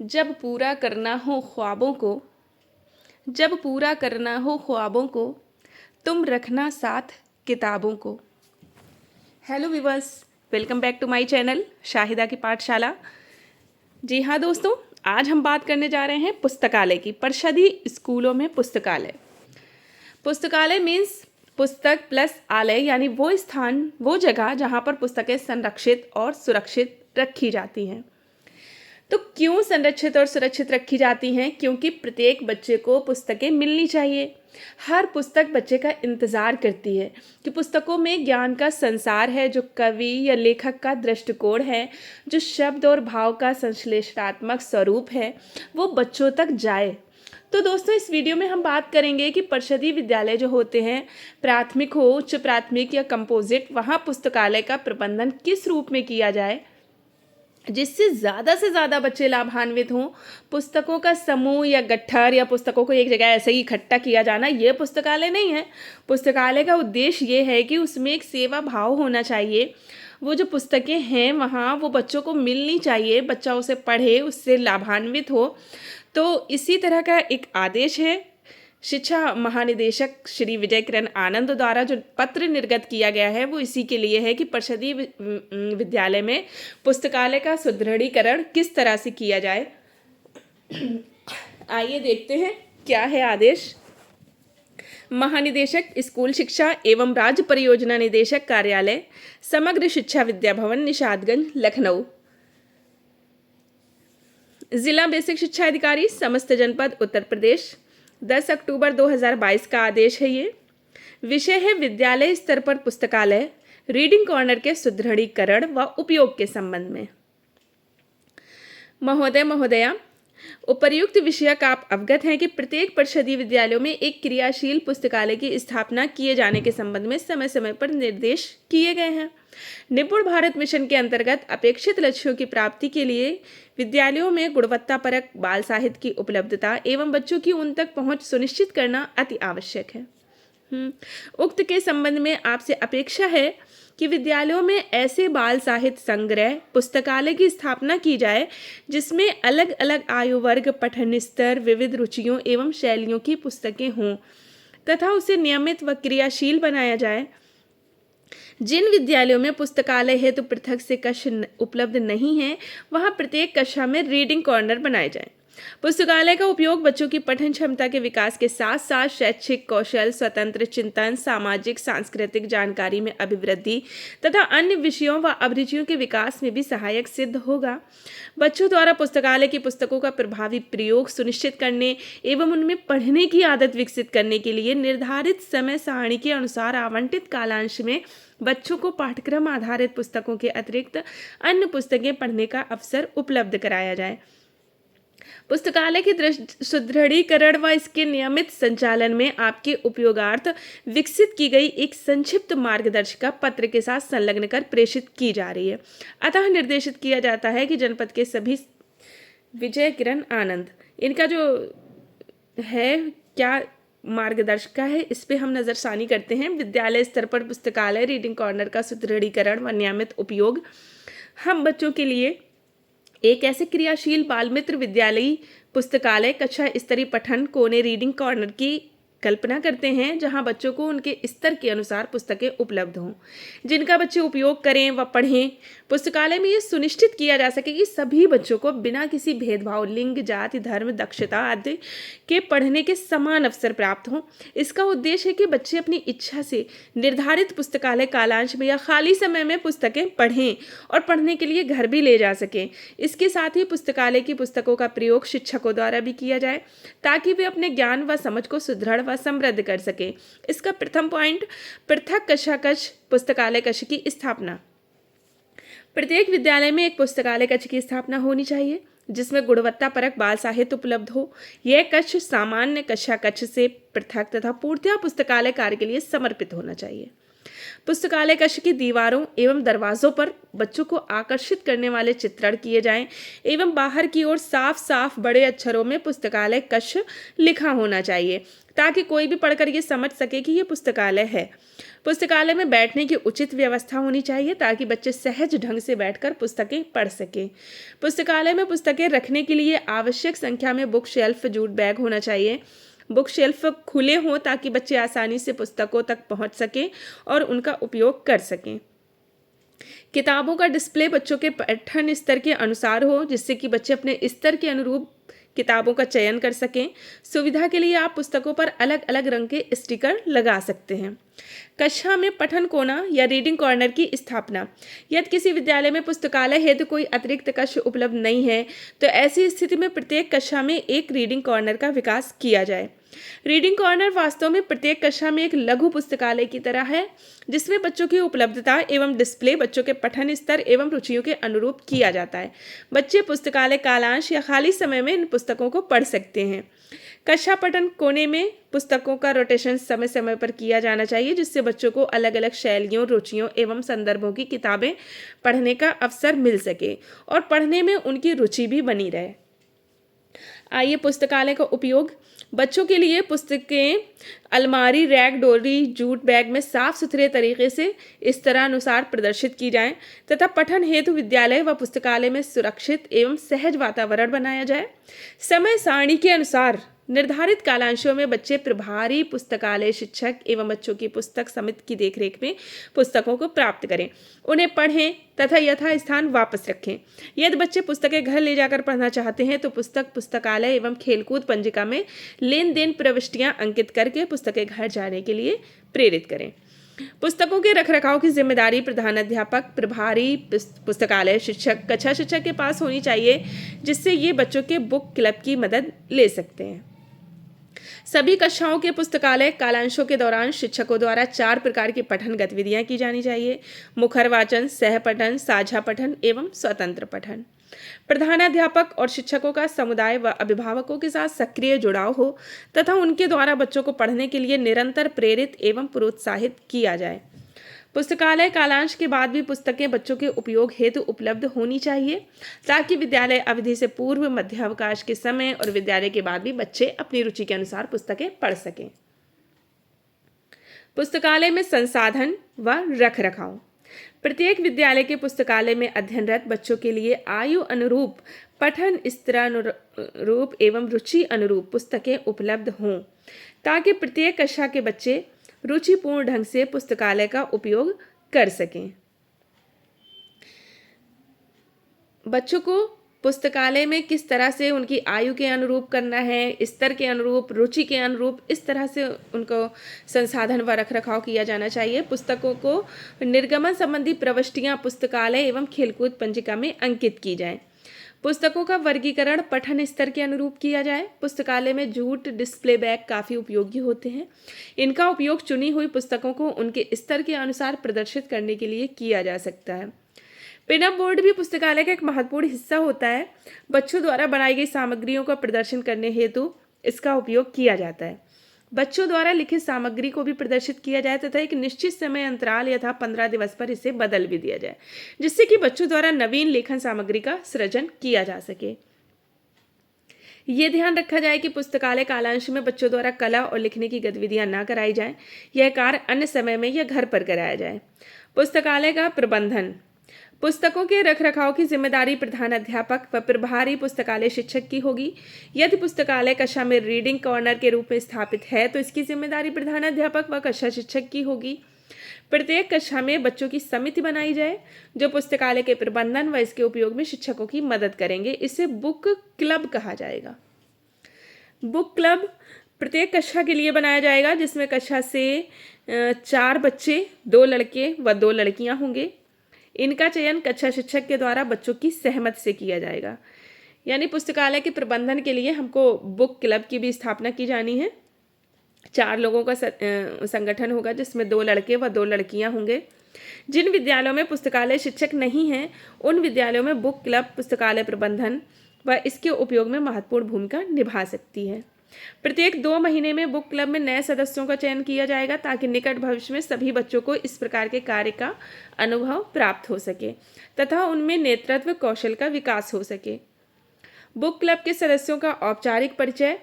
जब पूरा करना हो ख्वाबों को, जब पूरा करना हो ख्वाबों को, तुम रखना साथ किताबों को। Hello viewers, welcome back to my channel Shahida की पाठशाला। जी हाँ दोस्तों, आज हम बात करने जा रहे हैं पुस्तकालय की। परिषदीय स्कूलों में पुस्तकालय। पुस्तकालय मीन्स पुस्तक प्लस आलय, यानी वो स्थान, वो जगह जहाँ पर पुस्तकें संरक्षित और सुरक्षित रखी जाती हैं। तो क्यों संरक्षित और सुरक्षित रखी जाती हैं? क्योंकि प्रत्येक बच्चे को पुस्तकें मिलनी चाहिए। हर पुस्तक बच्चे का इंतज़ार करती है कि पुस्तकों में ज्ञान का संसार है, जो कवि या लेखक का दृष्टिकोण है, जो शब्द और भाव का संश्लेषणात्मक स्वरूप है, वो बच्चों तक जाए। तो दोस्तों, इस वीडियो में हम बात करेंगे कि परिषदीय विद्यालय जो होते हैं, प्राथमिक हो, उच्च प्राथमिक या कंपोजिट, वहाँ पुस्तकालय का प्रबंधन किस रूप में किया जाए जिससे से ज़्यादा बच्चे लाभान्वित हों। पुस्तकों का समूह या गट्ठर या पुस्तकों को एक जगह ऐसे ही इकट्ठा किया जाना, ये पुस्तकालय नहीं है। पुस्तकालय का उद्देश्य ये है कि उसमें एक सेवा भाव होना चाहिए। वो जो पुस्तकें हैं वहाँ वो बच्चों को मिलनी चाहिए, बच्चा उसे पढ़े, उससे लाभान्वित हो। तो इसी तरह का एक आदेश है शिक्षा महानिदेशक श्री विजय किरण आनंद द्वारा जो पत्र निर्गत किया गया है, वो इसी के लिए है कि परिषदीय विद्यालय में पुस्तकालय का सुदृढ़ीकरण किस तरह से किया जाए। आइए देखते हैं क्या है आदेश। महानिदेशक स्कूल शिक्षा एवं राज्य परियोजना निदेशक कार्यालय, समग्र शिक्षा विद्या भवन, निषादगंज, लखनऊ। जिला बेसिक शिक्षा अधिकारी, समस्त जनपद, उत्तर प्रदेश। 10 अक्टूबर 2022 का आदेश है ये। विषय है विद्यालय स्तर पर पुस्तकालय, रीडिंग कॉर्नर के सुदृढ़ीकरण व उपयोग के संबंध में। महोदय महोदया, उपर्युक्त विषय का आप अवगत हैं कि प्रत्येक परिषदीय विद्यालयों में एक क्रियाशील पुस्तकालय की स्थापना किए जाने के संबंध में समय समय पर निर्देश किए गए हैं। निपुण भारत मिशन के अंतर्गत अपेक्षित लक्ष्यों की प्राप्ति के लिए विद्यालयों में गुणवत्तापरक बाल साहित्य की उपलब्धता एवं बच्चों की उन तक पहुंच सुनिश्चित करना अति आवश्यक है। उक्त के संबंध में आपसे अपेक्षा है कि विद्यालयों में ऐसे बाल साहित्य संग्रह पुस्तकालय की स्थापना की जाए जिसमें अलग अलग आयु वर्ग, पठन स्तर, विविध रुचियों एवं शैलियों की पुस्तकें हों तथा उसे नियमित व क्रियाशील बनाया जाए। जिन विद्यालयों में पुस्तकालय हेतु पृथक से कक्ष उपलब्ध नहीं है, वहां प्रत्येक कक्षा में रीडिंग कॉर्नर बनाए जाएं। पुस्तकालय का उपयोग बच्चों की पठन क्षमता के विकास के साथ साथ शैक्षिक कौशल, स्वतंत्र चिंतन, सामाजिक सांस्कृतिक जानकारी में अभिवृद्धि तथा अन्य विषयों व अभिरुचियों के विकास में भी सहायक सिद्ध होगा। बच्चों द्वारा पुस्तकालय की पुस्तकों का प्रभावी प्रयोग सुनिश्चित करने एवं उनमें पढ़ने की आदत विकसित करने के लिए निर्धारित समय सारणी के अनुसार आवंटित कालांश में बच्चों को पाठ्यक्रम आधारित पुस्तकों के अतिरिक्त अन्य पुस्तकें पढ़ने का अवसर उपलब्ध कराया जाए। पुस्तकालय के सुदृढ़ीकरण व इसके नियमित संचालन में आपके उपयोगार्थ विकसित की गई एक संक्षिप्त मार्गदर्शिका पत्र के साथ संलग्न कर प्रेषित की जा रही है। अतः निर्देशित किया जाता है कि जनपद के सभी विजय किरण आनंद, इनका जो है क्या मार्गदर्शिका है, इस पे हम नज़रसानी करते हैं। विद्यालय स्तर पर पुस्तकालय रीडिंग कॉर्नर का सुदृढ़ीकरण व नियमित उपयोग। हम बच्चों के लिए एक ऐसे क्रियाशील बाल मित्र विद्यालयी पुस्तकालय कक्षा स्तरीय पठन कोने रीडिंग कॉर्नर की कल्पना करते हैं, जहां बच्चों को उनके स्तर के अनुसार पुस्तकें उपलब्ध हों जिनका बच्चे उपयोग करें व पढ़ें। पुस्तकालय में ये सुनिश्चित किया जा सके कि सभी बच्चों को बिना किसी भेदभाव, लिंग, जाति, धर्म, दक्षता आदि के पढ़ने के समान अवसर प्राप्त हों। इसका उद्देश्य है कि बच्चे अपनी इच्छा से निर्धारित पुस्तकालय कालांश में या खाली समय में पुस्तकें पढ़ें और पढ़ने के लिए घर भी ले जा सकें। इसके साथ ही पुस्तकालय की पुस्तकों का प्रयोग शिक्षकों द्वारा भी किया जाए ताकि वे अपने ज्ञान व समझ को सुदृढ़ व समृद्ध कर सके। इसका प्रथम पॉइंट, पृथक कक्षा कक्ष पुस्तकालय कक्ष की स्थापना। प्रत्येक विद्यालय में एक पुस्तकालय कक्ष की स्थापना होनी चाहिए जिसमें गुणवत्तापरक बाल साहित्य उपलब्ध हो। यह कक्ष सामान्य कक्षा कक्ष से पृथक तथा पूर्णतः पुस्तकालय कार्य के लिए समर्पित होना चाहिए। पुस्तकालय कक्ष की दीवारों एवं दरवाजों पर बच्चों को आकर्षित करने वाले चित्रण किए जाएं एवं बाहर की ओर साफ साफ बड़े अक्षरों में पुस्तकालय कक्ष लिखा होना चाहिए ताकि कोई भी पढ़कर ये समझ सके कि ये पुस्तकालय है। पुस्तकालय में बैठने की उचित व्यवस्था होनी चाहिए ताकि बच्चे सहज ढंग से बैठकर पुस्तकें पढ़ सकें। पुस्तकालय में पुस्तकें रखने के लिए आवश्यक संख्या में बुक शेल्फ, जूट बैग होना चाहिए। बुक शेल्फ खुले हों ताकि बच्चे आसानी से पुस्तकों तक पहुंच सकें और उनका उपयोग कर सकें। किताबों का डिस्प्ले बच्चों के पठन स्तर के अनुसार हो, जिससे कि बच्चे अपने स्तर के अनुरूप किताबों का चयन कर सकें। सुविधा के लिए आप पुस्तकों पर अलग अलग रंग के स्टिकर लगा सकते हैं। कक्षा में पठन कोना या रीडिंग कॉर्नर की स्थापना। यदि किसी विद्यालय में पुस्तकालय हेतु कोई अतिरिक्त कक्ष उपलब्ध नहीं है तो ऐसी स्थिति में प्रत्येक कक्षा में एक रीडिंग कॉर्नर का विकास किया जाए। रीडिंग कॉर्नर वास्तव में प्रत्येक कक्षा में एक लघु पुस्तकालय की तरह है, जिसमें बच्चों की उपलब्धता एवं डिस्प्ले बच्चों के पठन स्तर एवं रुचियों के अनुरूप किया जाता है। बच्चे पुस्तकालय कालांश या खाली समय में इन पुस्तकों को पढ़ सकते हैं। कक्षा पठन कोने में पुस्तकों का रोटेशन समय समय पर किया जाना चाहिए, जिससे बच्चों को अलग अलग शैलियों, रुचियों एवं संदर्भों की किताबें पढ़ने का अवसर मिल सके और पढ़ने में उनकी रुचि भी बनी रहे। आइए पुस्तकालय का उपयोग। बच्चों के लिए पुस्तकें अलमारी, रैक, डोरी, जूट बैग में साफ सुथरे तरीके से इस तरह अनुसार प्रदर्शित की जाएं तथा पठन हेतु विद्यालय व पुस्तकालय में सुरक्षित एवं सहज वातावरण बनाया जाए। समय सारणी के अनुसार निर्धारित कालांशों में बच्चे प्रभारी पुस्तकालय शिक्षक एवं बच्चों की पुस्तक समिति की देखरेख में पुस्तकों को प्राप्त करें, उन्हें पढ़ें तथा यथास्थान वापस रखें। यदि बच्चे पुस्तकें घर ले जाकर पढ़ना चाहते हैं तो पुस्तकालय एवं खेलकूद पंजिका में लेन देन प्रविष्टियां अंकित करके पुस्तकें घर जाने के लिए प्रेरित करें। पुस्तकों के रखरखाव की जिम्मेदारी प्रधानाध्यापक, प्रभारी पुस्तकालय शिक्षक, कक्षा शिक्षक के पास होनी चाहिए, जिससे ये बच्चों के बुक क्लब की मदद ले सकते हैं। सभी कक्षाओं के पुस्तकालय कालांशों के दौरान शिक्षकों द्वारा 4 प्रकार की पठन गतिविधियां की जानी चाहिए: मुखर वाचन, सह पठन, साझा पठन एवं स्वतंत्र पठन। प्रधानाध्यापक और शिक्षकों का समुदाय व अभिभावकों के साथ सक्रिय जुड़ाव हो तथा उनके द्वारा बच्चों को पढ़ने के लिए निरंतर प्रेरित एवं प्रोत्साहित किया जाए। पुस्तकालय कालांश के बाद भी पुस्तकें बच्चों के उपयोग हेतु उपलब्ध होनी चाहिए ताकि विद्यालय अवधि से पूर्व, मध्यावकाश के समय और विद्यालय के बाद भी बच्चे अपनी रुचि के अनुसार पुस्तकें पढ़ सकें। पुस्तकालय में संसाधन व रखरखाव। प्रत्येक विद्यालय के पुस्तकालय में अध्ययनरत बच्चों के लिए आयु अनुरूप, पठन स्तरानुरूप एवं रुचि अनुरूप पुस्तकें उपलब्ध हों ताकि प्रत्येक कक्षा के बच्चे रुचिपूर्ण ढंग से पुस्तकालय का उपयोग कर सकें। बच्चों को पुस्तकालय में किस तरह से उनकी आयु के अनुरूप करना है, स्तर के अनुरूप, रुचि के अनुरूप, इस तरह से उनको संसाधन व रखरखाव किया जाना चाहिए। पुस्तकों को निर्गमन संबंधी प्रविष्टियां पुस्तकालय एवं खेलकूद पंजिका में अंकित की जाएं। पुस्तकों का वर्गीकरण पठन स्तर के अनुरूप किया जाए। पुस्तकालय में जूट डिस्प्ले बैग काफ़ी उपयोगी होते हैं। इनका उपयोग चुनी हुई पुस्तकों को उनके स्तर के अनुसार प्रदर्शित करने के लिए किया जा सकता है। पिनअप बोर्ड भी पुस्तकालय का एक महत्वपूर्ण हिस्सा होता है। बच्चों द्वारा बनाई गई सामग्रियों का प्रदर्शन करने हेतु इसका उपयोग किया जाता है। बच्चों द्वारा लिखित सामग्री को भी प्रदर्शित किया जाए तथा एक निश्चित समय अंतराल यथा 15 दिवस पर इसे बदल भी दिया जाए, जिससे कि बच्चों द्वारा नवीन लेखन सामग्री का सृजन किया जा सके। ये ध्यान रखा जाए कि पुस्तकालय कालांश में बच्चों द्वारा कला और लिखने की गतिविधियां न कराई जाएं। यह कार्य अन्य समय में या घर पर कराया जाए। पुस्तकालय का प्रबंधन। पुस्तकों के रखरखाव की जिम्मेदारी प्रधानाध्यापक व प्रभारी पुस्तकालय शिक्षक की होगी। यदि पुस्तकालय कक्षा में रीडिंग कॉर्नर के रूप में स्थापित है तो इसकी जिम्मेदारी प्रधानाध्यापक व कक्षा शिक्षक की होगी। प्रत्येक कक्षा में बच्चों की समिति बनाई जाए जो पुस्तकालय के प्रबंधन व इसके उपयोग में शिक्षकों की मदद करेंगे। इसे बुक क्लब कहा जाएगा। बुक क्लब प्रत्येक कक्षा के लिए बनाया जाएगा, जिसमें कक्षा से 4 बच्चे, 2 लड़के व 2 लड़कियां होंगे। इनका चयन कक्षा शिक्षक के द्वारा बच्चों की सहमति से किया जाएगा। यानी पुस्तकालय के प्रबंधन के लिए हमको बुक क्लब की भी स्थापना की जानी है। 4 लोगों का संगठन होगा, जिसमें 2 लड़के व 2 लड़कियां होंगे। जिन विद्यालयों में पुस्तकालय शिक्षक नहीं हैं, उन विद्यालयों में बुक क्लब पुस्तकालय प्रबंधन व इसके उपयोग में महत्वपूर्ण भूमिका निभा सकती है। प्रत्येक 2 महीने में बुक क्लब में नए सदस्यों का चयन किया जाएगा ताकि निकट भविष्य में सभी बच्चों को इस प्रकार के कार्य का अनुभव प्राप्त हो सके तथा उनमें नेतृत्व कौशल का विकास हो सके। बुक क्लब के सदस्यों का औपचारिक परिचय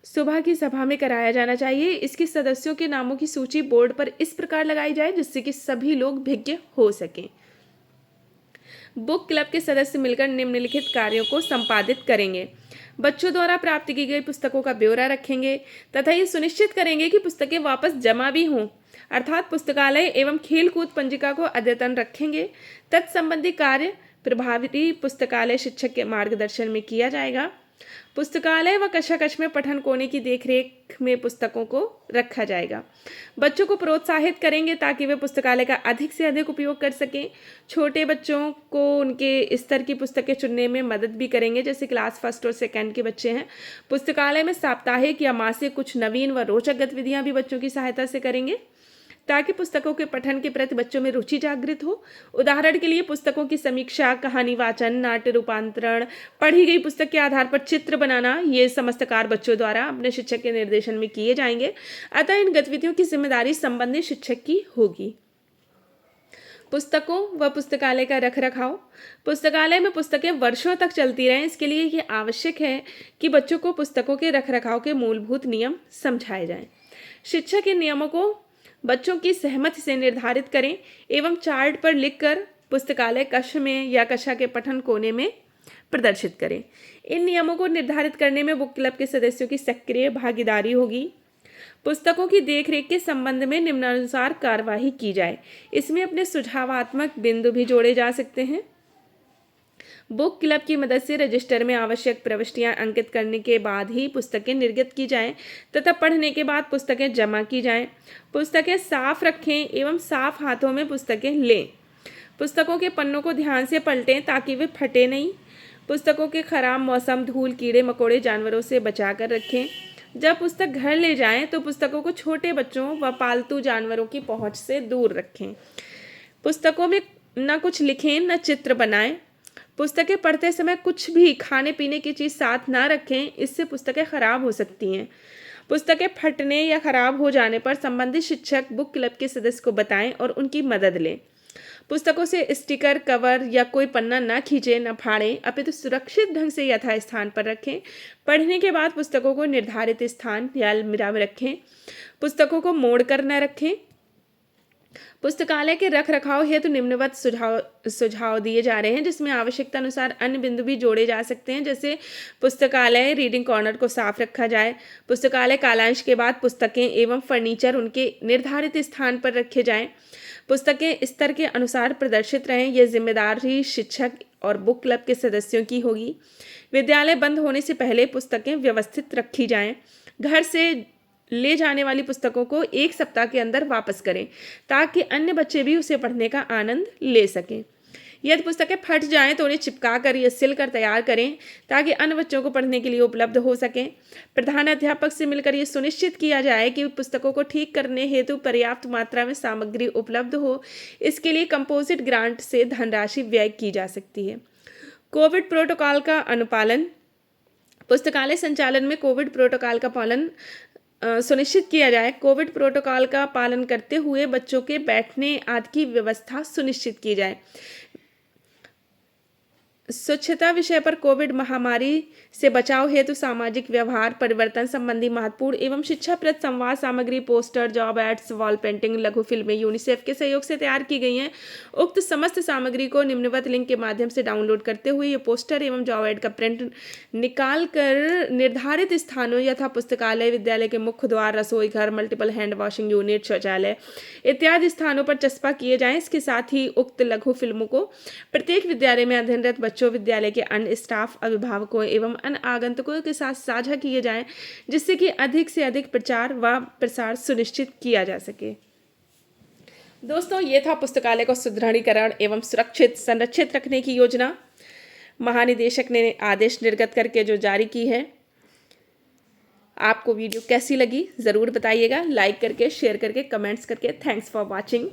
सुबह की सभा में कराया जाना चाहिए। इसके सदस्यों के नामों की सूची बोर्ड पर इस प्रकार लगाई जाए जिससे कि सभी लोग भिज्ञ हो सकें। बुक क्लब के सदस्य मिलकर निम्नलिखित कार्यों को संपादित करेंगे। बच्चों द्वारा प्राप्त की गई पुस्तकों का ब्यौरा रखेंगे तथा ये सुनिश्चित करेंगे कि पुस्तकें वापस जमा भी हों, अर्थात पुस्तकालय एवं खेलकूद पंजिका को अद्यतन रखेंगे। तत्संबंधी कार्य प्रभावी पुस्तकालय शिक्षक के मार्गदर्शन में किया जाएगा। पुस्तकालय व कक्षा कक्ष में पठन कोने की देखरेख में पुस्तकों को रखा जाएगा। बच्चों को प्रोत्साहित करेंगे ताकि वे पुस्तकालय का अधिक से अधिक उपयोग कर सकें। छोटे बच्चों को उनके स्तर की पुस्तकें चुनने में मदद भी करेंगे, जैसे क्लास 1 और 2 के बच्चे हैं। पुस्तकालय में साप्ताहिक या मासिक कुछ नवीन व रोचक गतिविधियां भी बच्चों की सहायता से करेंगे ताकि पुस्तकों के पठन के प्रति बच्चों में रुचि जागृत हो। उदाहरण के लिए पुस्तकों की समीक्षा, कहानी वाचन, नाट्य रूपांतरण, पढ़ी गई पुस्तक के आधार पर चित्र बनाना, ये समस्त कार्य बच्चों द्वारा अपने शिक्षक के निर्देशन में किए जाएंगे। अतः इन गतिविधियों की जिम्मेदारी संबंधित शिक्षक की होगी। पुस्तकों व पुस्तकालय का रखरखाव। पुस्तकालय में पुस्तकें वर्षों तक चलती रहें, इसके लिए ये आवश्यक है कि बच्चों को पुस्तकों के रखरखाव के मूलभूत नियम समझाए जाएं। शिक्षक इन नियमों को बच्चों की सहमति से निर्धारित करें एवं चार्ट पर लिखकर पुस्तकालय कक्ष में या कक्षा के पठन कोने में प्रदर्शित करें। इन नियमों को निर्धारित करने में बुक क्लब के सदस्यों की सक्रिय भागीदारी होगी। पुस्तकों की देखरेख के संबंध में निम्नानुसार कार्यवाही की जाए। इसमें अपने सुझावात्मक बिंदु भी जोड़े जा सकते हैं। बुक क्लब की मदद से रजिस्टर में आवश्यक प्रविष्टियां अंकित करने के बाद ही पुस्तकें निर्गत की जाएं तथा पढ़ने के बाद पुस्तकें जमा की जाएं। पुस्तकें साफ रखें एवं साफ हाथों में पुस्तकें लें। पुस्तकों के पन्नों को ध्यान से पलटें ताकि वे फटे नहीं। पुस्तकों के खराब मौसम, धूल, कीड़े मकोड़े, जानवरों से बचा कर रखें। जब पुस्तक घर ले जाएं तो पुस्तकों को छोटे बच्चों व पालतू जानवरों की पहुंच से दूर रखें। पुस्तकों में न कुछ लिखें न चित्र बनाएं। पुस्तकें पढ़ते समय कुछ भी खाने पीने की चीज़ साथ ना रखें, इससे पुस्तकें खराब हो सकती हैं। पुस्तकें फटने या खराब हो जाने पर संबंधित शिक्षक बुक क्लब के सदस्य को बताएं और उनकी मदद लें। पुस्तकों से स्टिकर, कवर या कोई पन्ना ना खींचें, न फाड़ें, अपितु सुरक्षित ढंग से यथास्थान पर रखें। पढ़ने के बाद पुस्तकों को निर्धारित स्थान या अलमीरा में रखें। पुस्तकों को मोड़ कर न रखें। पुस्तकालय के रख रखाव हेतु निम्नवत सुझाव दिए जा रहे हैं, जिसमें आवश्यकता अनुसार अन्य बिंदु भी जोड़े जा सकते हैं। जैसे पुस्तकालय रीडिंग कॉर्नर को साफ रखा जाए। पुस्तकालय कालांश के बाद पुस्तकें एवं फर्नीचर उनके निर्धारित स्थान पर रखे जाएं। पुस्तकें स्तर के अनुसार प्रदर्शित रहें। यह जिम्मेदारी शिक्षक और बुक क्लब के सदस्यों की होगी। विद्यालय बंद होने से पहले पुस्तकें व्यवस्थित रखी जाएं। घर से ले जाने वाली पुस्तकों को 1 सप्ताह के अंदर वापस करें ताकि अन्य बच्चे भी उसे पढ़ने का आनंद ले सकें। यदि पुस्तकें फट जाएं तो उन्हें चिपका कर या सिल कर तैयार करें ताकि अन्य बच्चों को पढ़ने के लिए उपलब्ध हो सकें। प्रधान अध्यापक से मिलकर यह सुनिश्चित किया जाए कि पुस्तकों को ठीक करने हेतु पर्याप्त मात्रा में सामग्री उपलब्ध हो। इसके लिए कंपोजिट ग्रांट से धनराशि व्यय की जा सकती है। कोविड प्रोटोकॉल का अनुपालन। पुस्तकालय संचालन में कोविड प्रोटोकॉल का पालन सुनिश्चित किया जाए। कोविड प्रोटोकॉल का पालन करते हुए बच्चों के बैठने आदि की व्यवस्था सुनिश्चित की जाए। स्वच्छता विषय पर कोविड महामारी से बचाव हेतु सामाजिक व्यवहार परिवर्तन संबंधी महत्वपूर्ण एवं शिक्षाप्रद संवाद सामग्री, poster, job aids, wall painting, लघु फिल्में यूनिसेफ के सहयोग से तैयार की गई हैं। उक्त समस्त सामग्री को निम्नवत लिंक के माध्यम से डाउनलोड करते हुए ये पोस्टर एवं जॉब एड का प्रिंट निकाल कर निर्धारित स्थानों यथा पुस्तकालय, विद्यालय के मुख्य द्वार, रसोई घर, मल्टीपल हैंड वॉशिंग यूनिट, शौचालय इत्यादि स्थानों पर चस्पा किए जाएं। इसके साथ ही उक्त लघु फिल्मों को प्रत्येक विद्यालय में अध्ययनरत बच्चों, विद्यालय के अन्य स्टाफ, अभिभावकों एवं अन्य आगंतुकों के साथ साझा किए जाएं, जिससे कि अधिक से अधिक प्रचार व प्रसार सुनिश्चित किया जा सके। दोस्तों, ये था पुस्तकालय को सुदृढ़ीकरण एवं सुरक्षित संरक्षित रखने की योजना महानिदेशक ने आदेश निर्गत करके जो जारी की है। आपको वीडियो कैसी लगी ज़रूर बताइएगा, लाइक करके, शेयर करके, कमेंट्स करके। Thanks for watching.